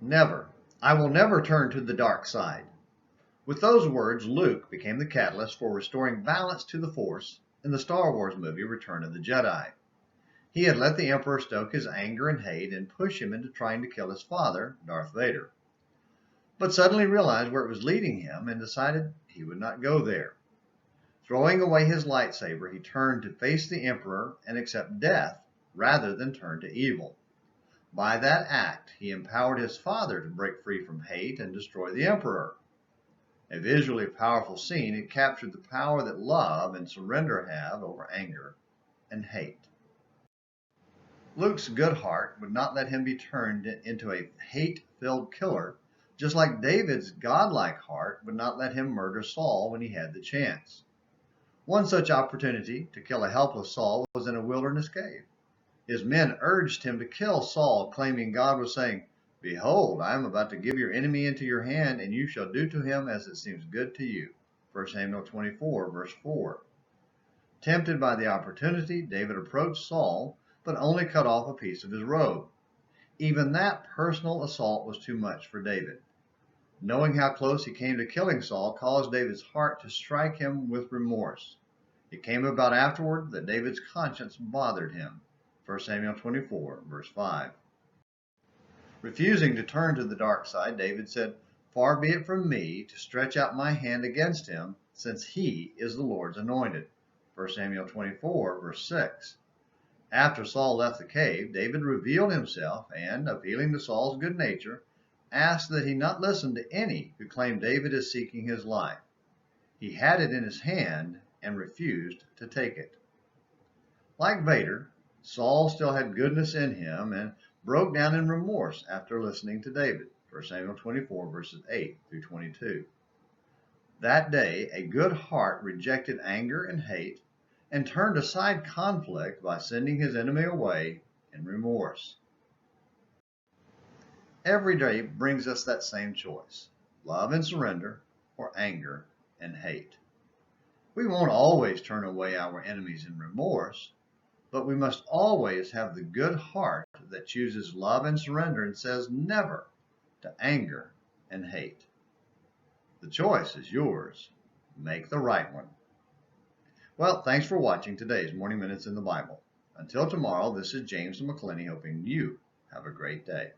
Never. I will never turn to the dark side. With those words, Luke became the catalyst for restoring balance to the Force in the Star Wars movie Return of the Jedi. He had let the Emperor stoke his anger and hate and push him into trying to kill his father, Darth Vader, but suddenly realized where it was leading him and decided he would not go there. Throwing away his lightsaber, he turned to face the Emperor and accept death rather than turn to evil. By that act, he empowered his father to break free from hate and destroy the Emperor. A visually powerful scene, it captured the power that love and surrender have over anger and hate. Luke's good heart would not let him be turned into a hate-filled killer, just like David's godlike heart would not let him murder Saul when he had the chance. One such opportunity to kill a helpless Saul was in a wilderness cave. His men urged him to kill Saul, claiming God was saying, "Behold, I am about to give your enemy into your hand, and you shall do to him as it seems good to you." 1 Samuel 24, verse 4. Tempted by the opportunity, David approached Saul, but only cut off a piece of his robe. Even that personal assault was too much for David. Knowing how close he came to killing Saul caused David's heart to strike him with remorse. It came about afterward that David's conscience bothered him. 1 Samuel 24, verse 5. Refusing to turn to the dark side, David said, "Far be it from me to stretch out my hand against him, since he is the Lord's anointed." 1 Samuel 24, verse 6. After Saul left the cave, David revealed himself and, appealing to Saul's good nature, asked that he not listen to any who claimed David is seeking his life. He had it in his hand and refused to take it. Like Vader, Saul still had goodness in him and broke down in remorse after listening to David. 1 Samuel 24, verses 8 through 22. That day, a good heart rejected anger and hate and turned aside conflict by sending his enemy away in remorse. Every day brings us that same choice: love and surrender, or anger and hate. We won't always turn away our enemies in remorse, but we must always have the good heart that chooses love and surrender and says never to anger and hate. The choice is yours. Make the right one. Well, thanks for watching today's Morning Minutes in the Bible. Until tomorrow, this is James McClenny hoping you have a great day.